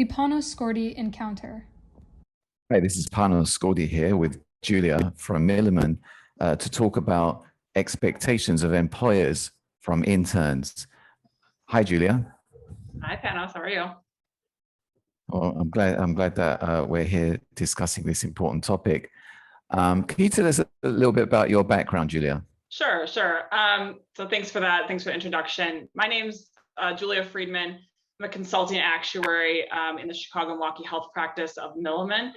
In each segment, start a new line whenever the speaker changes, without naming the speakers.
The Panos Skordi Encounter.
Hi, this is Panos Skordi here with Julia from Milliman to talk about expectations of employers from interns. Hi, Julia.
Hi, Panos. How are you?
Well, I'm glad that we're here discussing this important topic. Can you tell us a little bit about your background, Julia?
Sure. So thanks for that. Thanks for the introduction. My name's Julia.Friedman. I'm a consulting actuary in the Chicago Milwaukee health practice of Milliman.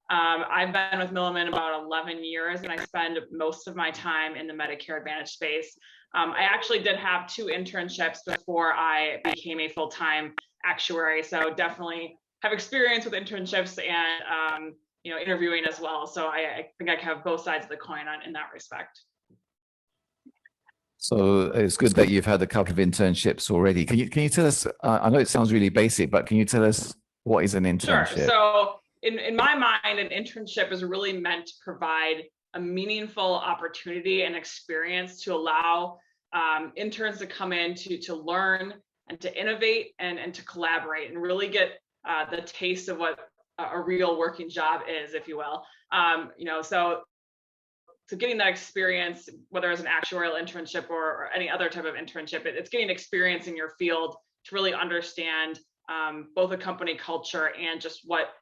I've been with Milliman about 11 years, and I spend most of my time in the Medicare Advantage space. I actually did have 2 internships before I became a full-time actuary, so definitely have experience with internships and interviewing as well. So I think I have both sides of the coin in that respect.
So it's good that you've had a couple of internships already. Can you tell us? I know it sounds really basic, but can you tell us what is an internship?
Sure. So in my mind, an internship is really meant to provide a meaningful opportunity and experience to allow interns to come in to learn and to innovate and to collaborate and really get the taste of what a real working job is, if you will. So getting that experience, whether it's an actuarial internship or any other type of internship, it's getting experience in your field to really understand both the company culture and just what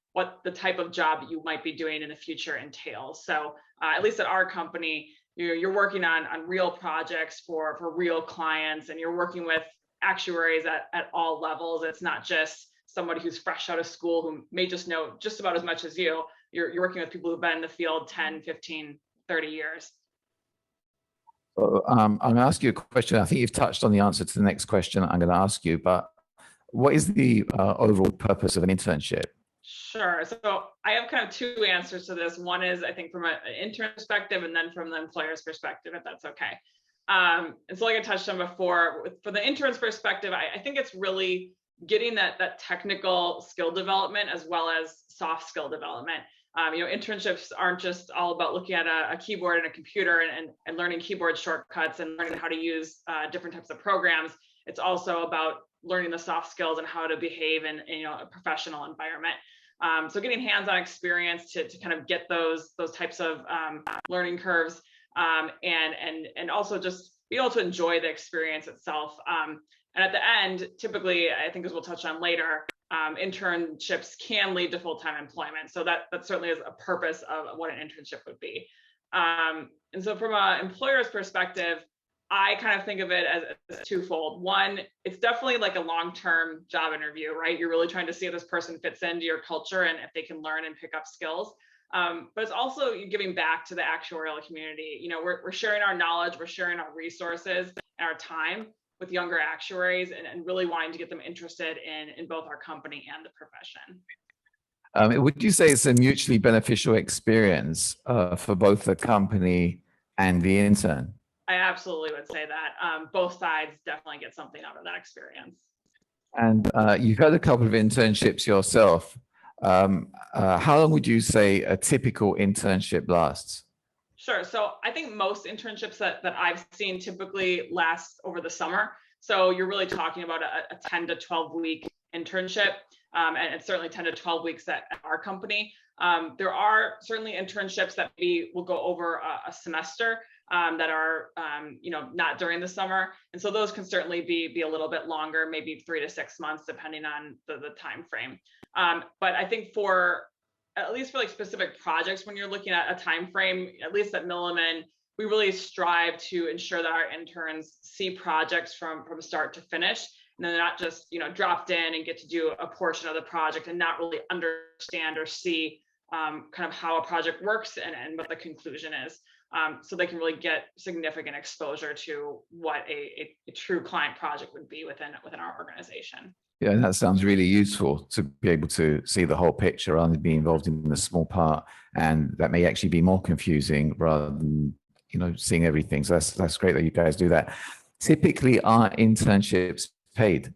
the type of job you might be doing in the future entails. So at least at our company, you're working on real projects for real clients, and you're working with actuaries at all levels. It's not just somebody who's fresh out of school who may just know just about as much as you. You're working with people who've been in the field 10, 15, 30 years.
So, I'm going to ask you a question. I think you've touched on the answer to the next question I'm going to ask you, but what is the overall purpose of an internship?
Sure. So I have kind of 2 answers to this. One is, I think, from an intern perspective, and then from the employer's perspective, if that's okay. And so like I touched on before, for the intern's perspective, I think it's really getting that technical skill development as well as soft skill development. Internships aren't just all about looking at a keyboard and a computer and learning keyboard shortcuts and learning how to use different types of programs. It's also about learning the soft skills and how to behave in a professional environment. So getting hands-on experience to kind of get those types of learning curves and also just be able to enjoy the experience itself. And at the end, typically, I think as we'll touch on later, internships can lead to full-time employment. So that certainly is a purpose of what an internship would be. And so from an employer's perspective, I kind of think of it as twofold. One, it's definitely like a long-term job interview, right? You're really trying to see if this person fits into your culture and if they can learn and pick up skills. But it's also giving back to the actuarial community. We're sharing our knowledge, we're sharing our resources and our time with younger actuaries and really wanting to get them interested in both our company and the profession.
Would you say it's a mutually beneficial experience for both the company and the intern?
I absolutely would say that. Both sides definitely get something out of that experience.
And you've had a couple of internships yourself. How long would you say a typical internship lasts?
Sure. So I think most internships that I've seen typically last over the summer. So you're really talking about a 10 to 12 week internship. And it's certainly 10 to 12 weeks at our company. There are certainly internships that maybe will go over a semester that are, not during the summer. And so those can certainly be a little bit longer, maybe 3 to 6 months, depending on the time frame. But I think at least for like specific projects, when you're looking at a time frame, at least at Milliman, we really strive to ensure that our interns see projects from start to finish. And then they're not just, dropped in and get to do a portion of the project and not really understand or see kind of how a project works and what the conclusion is. So they can really get significant exposure to what a true client project would be within our organization.
Yeah, that sounds really useful to be able to see the whole picture rather than be involved in the small part, and that may actually be more confusing rather than seeing everything. So that's great that you guys do that. Typically, are internships paid?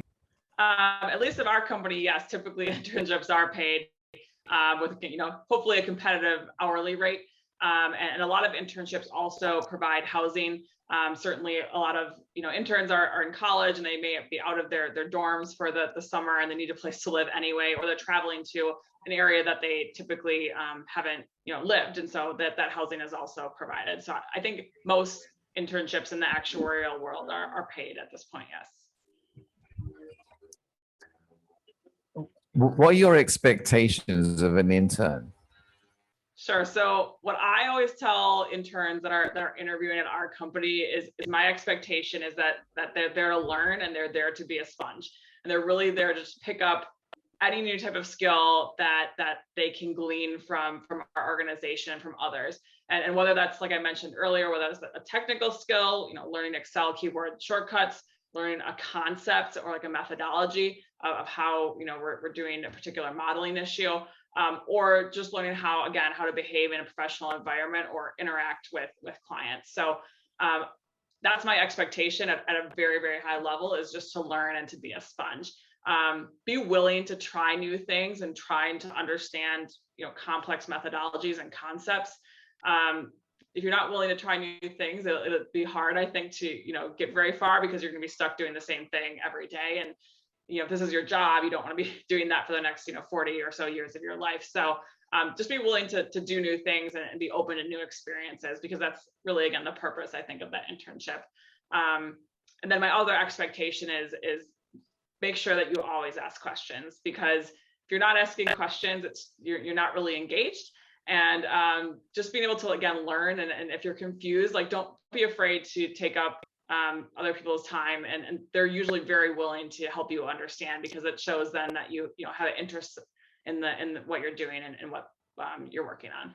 At least at our company, yes. Typically, internships are paid with hopefully a competitive hourly rate. And a lot of internships also provide housing Certainly a lot of interns are in college and they may be out of their dorms for the summer and they need a place to live anyway, or they're traveling to an area that they typically haven't lived, and so that housing is also provided. So I think most internships in the actuarial world are paid at this point. Yes.
What are your expectations of an intern?
Sure. So what I always tell interns that are interviewing at our company is my expectation is that they're there to learn and they're there to be a sponge, and they're really there to just pick up any new type of skill that they can glean from our organization, from others. And whether that's, like I mentioned earlier, whether it's a technical skill, learning Excel keyboard shortcuts, learning a concept or like a methodology of how we're doing a particular modeling issue, or just learning how to behave in a professional environment or interact with clients. So that's my expectation at a very, very high level, is just to learn and to be a sponge. Be willing to try new things and trying to understand complex methodologies and concepts. If you're not willing to try new things, it'll be hard, I think, to get very far, because you're going to be stuck doing the same thing every day. And if this is your job, you don't want to be doing that for the next 40 or so years of your life. So just be willing to do new things and be open to new experiences, because that's really, again, the purpose, I think, of that internship. And then my other expectation is make sure that you always ask questions, because if you're not asking questions, you're not really engaged. And just being able to, again, learn. And if you're confused, don't be afraid to take up other people's time. And they're usually very willing to help you understand, because it shows then that you have an interest in what you're doing and what you're working on.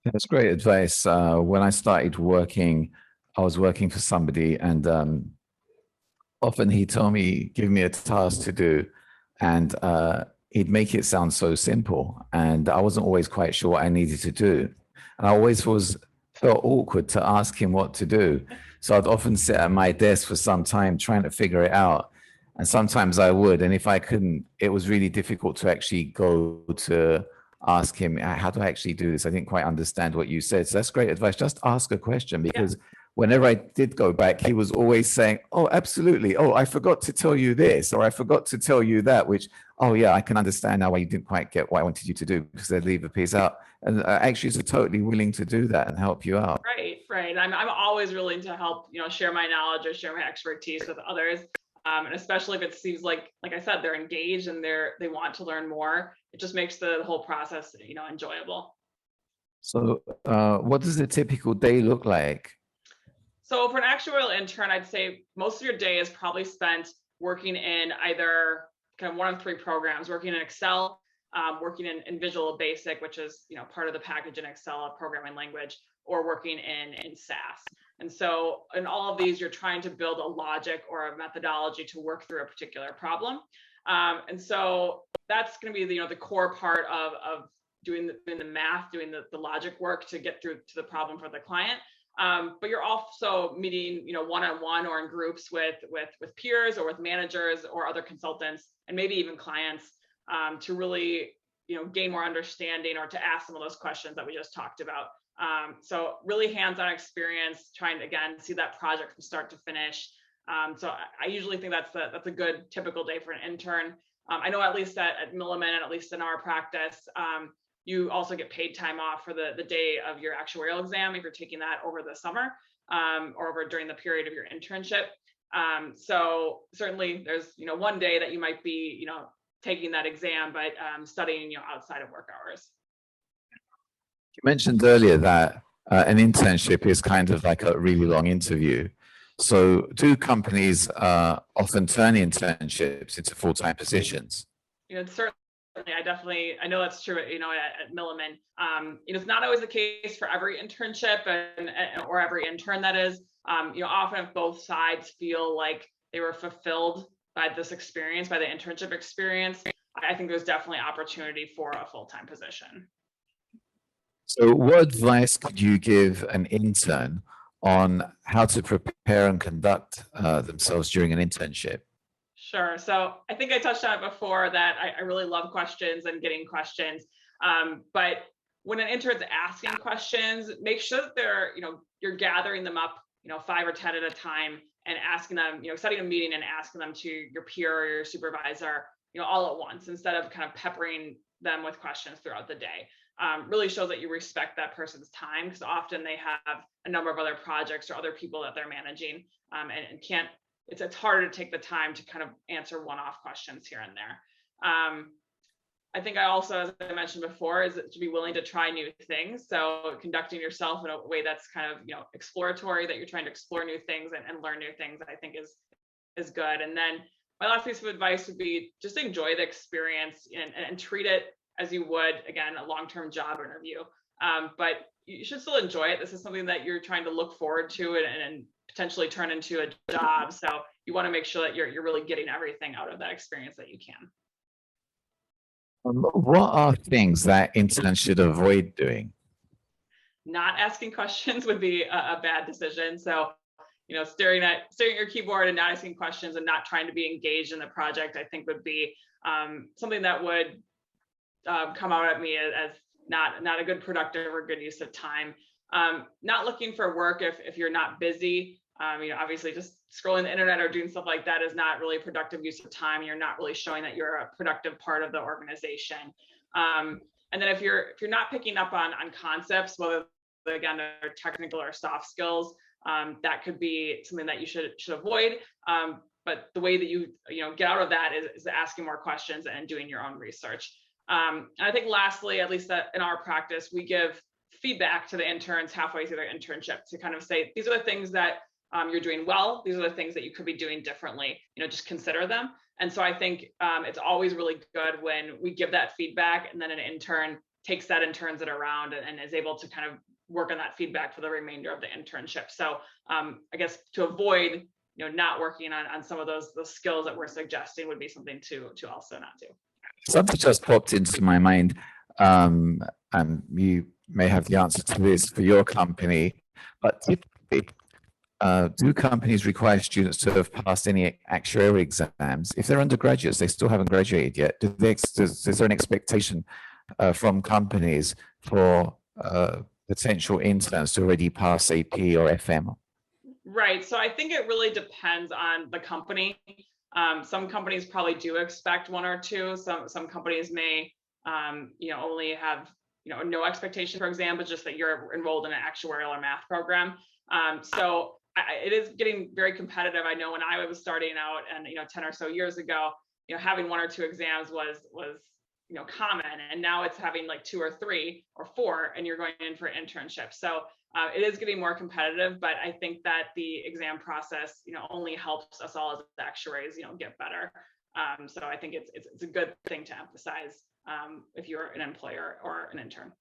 That's great advice. When I started working, I was working for somebody, and often he told me, give me a task to do, and he'd make it sound so simple, and I wasn't always quite sure what I needed to do. And I always felt awkward to ask him what to do. So I'd often sit at my desk for some time trying to figure it out. And sometimes I would, and if I couldn't, it was really difficult to actually go to ask him, how do I actually do this? I didn't quite understand what you said. So that's great advice. Just ask a question, because whenever I did go back, he was always saying, oh, absolutely. Oh, I forgot to tell you this, or I forgot to tell you that, which, oh yeah, I can understand now why you didn't quite get what I wanted you to do, because they'd leave a piece out. And actually is totally willing to do that and help you out.
Right. I'm always willing to help, share my knowledge or share my expertise with others. And especially if it seems like I said, they're engaged and they want to learn more. It just makes the whole process, enjoyable.
So what does a typical day look like?
So for an actuarial intern, I'd say most of your day is probably spent working in either kind of one of three programs: working in Excel, working in Visual Basic, which is part of the package in Excel, a programming language, or working in SAS. And so in all of these, you're trying to build a logic or a methodology to work through a particular problem. And so that's going to be the core part of doing the math, doing the logic work to get through to the problem for the client. But you're also meeting, one-on-one or in groups with peers or with managers or other consultants, and maybe even clients, to really, gain more understanding or to ask some of those questions that we just talked about. So really hands-on experience, trying to, again, see that project from start to finish. So I usually think that's a good typical day for an intern. I know at least at Milliman, and at least in our practice, you also get paid time off for the day of your actuarial exam if you're taking that over the summer, or over during the period of your internship. So certainly there's one day that you might be taking that exam, but studying outside of work hours.
You mentioned earlier that an internship is kind of like a really long interview. So do companies often turn internships into full-time positions?
Certainly, I know that's true. At Milliman, it's not always the case for every internship or every intern. That is, often if both sides feel like they were fulfilled by this experience, by the internship experience, I think there's definitely opportunity for a full-time position.
So what advice could you give an intern on how to prepare and conduct themselves during an internship?
Sure. So I think I touched on it before that I really love questions and getting questions. But when an intern's asking questions, make sure that you're gathering them up 5 or 10 at a time, and asking them, setting a meeting and asking them to your peer or your supervisor, all at once, instead of kind of peppering them with questions throughout the day. Really shows that you respect that person's time, because often they have a number of other projects or other people that they're managing, and can't, it's harder to take the time to kind of answer one-off questions here and there. I think I also, as I mentioned before, is to be willing to try new things. So conducting yourself in a way that's kind of, exploratory, that you're trying to explore new things and learn new things, I think is good. And then my last piece of advice would be just enjoy the experience and treat it as you would, again, a long-term job interview. But you should still enjoy it. This is something that you're trying to look forward to and potentially turn into a job. So you want to make sure that you're really getting everything out of that experience that you can.
What are things that interns should avoid doing?
Not asking questions would be a bad decision. So, staring at your keyboard and not asking questions and not trying to be engaged in the project, I think would be something that would come out at me as not a good productive or good use of time. Not looking for work if you're not busy. Obviously just scrolling the internet or doing stuff like that is not really a productive use of time. You're not really showing that you're a productive part of the organization. And then if you're not picking up on concepts, whether again they're technical or soft skills, that could be something that you should avoid. But the way that you get out of that is asking more questions and doing your own research. And I think lastly, at least in our practice, we give feedback to the interns halfway through their internship to kind of say, these are the things that you're doing well. These are the things that you could be doing differently. Just consider them. And so I think it's always really good when we give that feedback, and then an intern takes that and turns it around and is able to kind of work on that feedback for the remainder of the internship. So I guess to avoid not working on some of those skills that we're suggesting would be something to also not do.
Something just popped into my mind, and you may have the answer to this for your company, but typically, do companies require students to have passed any actuary exams? If they're undergraduates, they still haven't graduated yet. Is there an expectation from companies for potential interns to already pass AP or FM?
Right. So I think it really depends on the company. Some companies probably do expect 1 or 2. Some companies may, only have, no expectation for exam, but just that you're enrolled in an actuarial or math program. So it is getting very competitive. I know when I was starting out, and 10 or so years ago, having 1 or 2 exams was common, and now it's having like 2 or 3 or 4, and you're going in for internship. So it is getting more competitive, but I think that the exam process, only helps us all as actuaries, get better. So I think it's a good thing to emphasize if you're an employer or an intern.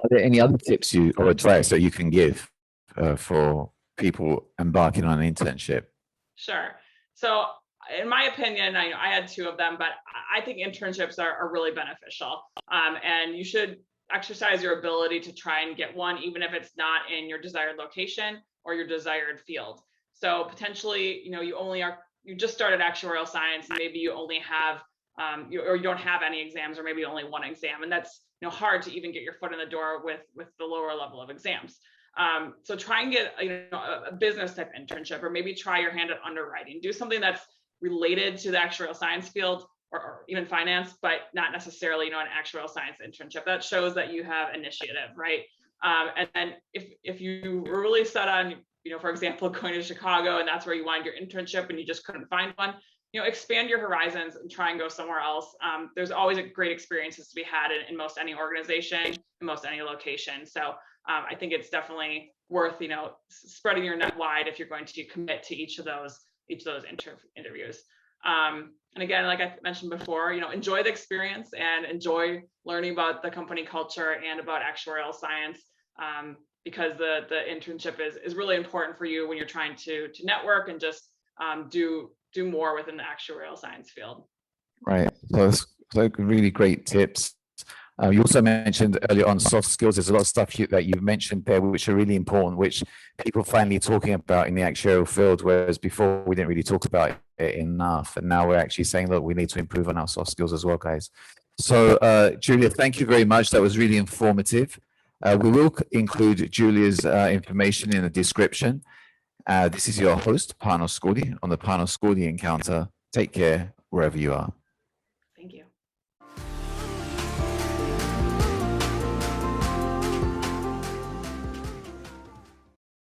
Are there any other tips or advice that you can give for people embarking on an internship?
Sure. So in my opinion, I had 2 of them, but I think internships are really beneficial. And you should exercise your ability to try and get one, even if it's not in your desired location or your desired field. So potentially, you just started actuarial science, and maybe you only have, or you don't have any exams, or maybe only 1 exam. And that's hard to even get your foot in the door with the lower level of exams. So try and get a business type internship, or maybe try your hand at underwriting. Do something that's related to the actuarial science field, or even finance, but not necessarily an actuarial science internship. That shows that you have initiative, right? And then if you were really set on, for example, going to Chicago, and that's where you wanted your internship and you just couldn't find one, expand your horizons and try and go somewhere else. There's always great experiences to be had in most any organization, in most any location. So I think it's definitely worth, spreading your net wide if you're going to commit to each of those interviews. And again, like I mentioned before, enjoy the experience and enjoy learning about the company culture and about actuarial science, because the internship is really important for you when you're trying to network and just do more within the actuarial science field.
Right. So that's really great tips. You also mentioned earlier on soft skills. There's a lot of stuff that you've mentioned there which are really important, which people are finally talking about in the actuarial field, whereas before we didn't really talk about it enough. And now we're actually saying, look, we need to improve on our soft skills as well, guys. So Julia, thank you very much. That was really informative. We will include Julia's information in the description. This is your host, Panos Skordi, on the Panos Skordi Encounter. Take care wherever you are.